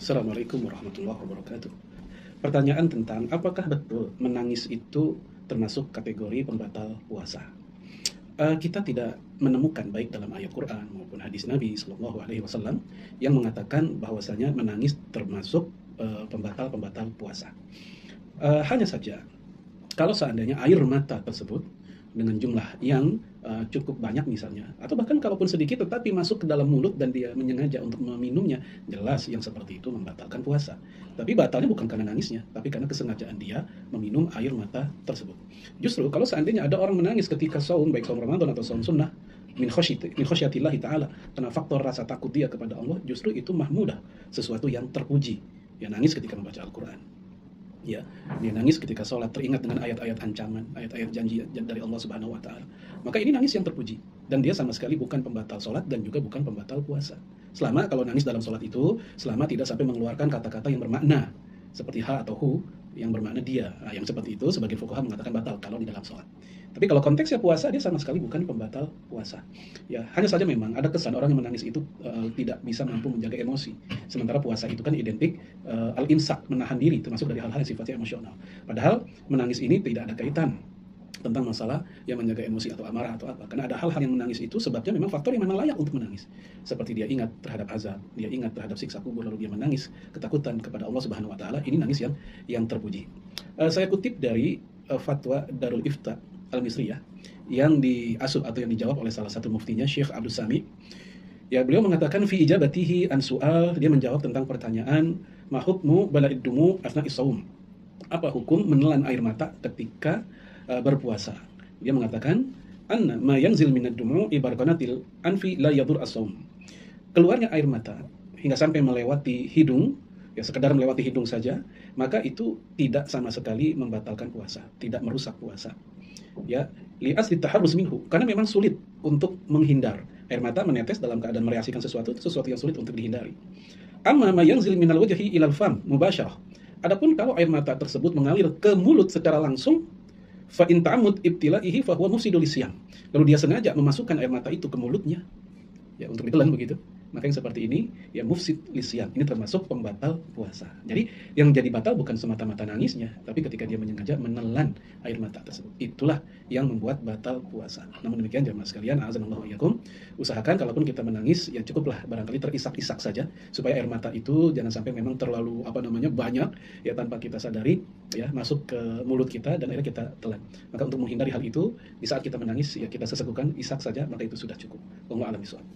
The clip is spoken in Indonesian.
Assalamualaikum warahmatullahi wabarakatuh. Pertanyaan tentang apakah betul menangis itu termasuk kategori pembatal puasa? Kita tidak menemukan baik dalam ayat Quran maupun hadis Nabi Shallallahu Alaihi Wasallam yang mengatakan bahwasanya menangis termasuk pembatal puasa. Hanya saja kalau seandainya air mata tersebut dengan jumlah yang cukup banyak misalnya, atau bahkan kalaupun sedikit tetapi masuk ke dalam mulut dan dia menyengaja untuk meminumnya, jelas yang seperti itu membatalkan puasa. Tapi batalnya bukan karena nangisnya, tapi karena kesengajaan dia meminum air mata tersebut. Justru kalau seandainya ada orang menangis ketika saum, baik saum Ramadan atau saum sunnah, min khosyatillahi ta'ala, karena faktor rasa takut dia kepada Allah, justru itu mahmudah, sesuatu yang terpuji. Dia nangis ketika membaca Al-Quran. Ya, dia nangis ketika sholat, teringat dengan ayat-ayat ancaman, ayat-ayat janji dari Allah Subhanahu wa Ta'ala. Maka ini nangis yang terpuji, dan dia sama sekali bukan pembatal sholat dan juga bukan pembatal puasa. Selama kalau nangis dalam sholat itu, selama tidak sampai mengeluarkan kata-kata yang bermakna seperti ha atau hu yang bermakna dia. Nah, yang seperti itu sebagian fuqaha mengatakan batal kalau di dalam sholat. Tapi kalau konteksnya puasa, dia sama sekali bukan pembatal puasa. Ya, hanya saja memang ada kesan orang yang menangis itu tidak bisa mampu menjaga emosi. Sementara puasa itu kan identik al-imsak, menahan diri, termasuk dari hal-hal yang sifatnya emosional. Padahal menangis ini tidak ada kaitan tentang masalah yang menjaga emosi atau amarah atau apa. Karena ada hal-hal yang menangis itu sebabnya memang faktor yang memang layak untuk menangis. Seperti dia ingat terhadap azab, dia ingat terhadap siksa kubur, lalu dia menangis ketakutan kepada Allah Subhanahu wa Ta'ala. Ini nangis yang terpuji. Saya kutip dari fatwa Darul Ifta Al-Misriyah yang diasuh atau yang dijawab oleh salah satu muftinya, Syekh Abdul Sami. Ya, beliau mengatakan fi ijabatihi an su'al, dia menjawab tentang pertanyaan ma hukmu bala'id dumu asna'is shaum. Apa hukum menelan air mata ketika berpuasa? Dia mengatakan anna ma yanzil minad dumu ibarqanatil anfi la yadur as-shaum. Keluarnya air mata hingga sampai melewati hidung, ya sekedar melewati hidung saja, maka itu tidak sama sekali membatalkan puasa, tidak merusak puasa. Ya, li asli taharruz minhu, karena memang sulit untuk menghindar. Air mata menetes dalam keadaan mereaksikan sesuatu, itu sesuatu yang sulit untuk dihindari. Amma ma yanzil minal wajhi ilal fam mubasyarah. Adapun kalau air mata tersebut mengalir ke mulut secara langsung, fa in ta'ammud ibtilaihi fa huwa mufsidul lisyam. Lalu dia sengaja memasukkan air mata itu ke mulutnya, ya untuk ditelan begitu. Maka yang seperti ini ya mufsid lisyam, ini termasuk pembatal puasa. Jadi yang jadi batal bukan semata-mata nangisnya, tapi ketika dia menyengaja menelan air mata tersebut. Itulah yang membuat batal puasa. Namun demikian jemaah sekalian, a'azanallahu wa iyyakum, usahakan kalaupun kita menangis ya cukuplah barangkali terisak-isak saja supaya air mata itu jangan sampai memang terlalu banyak ya tanpa kita sadari ya masuk ke mulut kita dan akhirnya kita telan. Maka untuk menghindari hal itu, di saat kita menangis ya kita sesegukan isak saja, maka itu sudah cukup. Wallahu a'lam bishawab.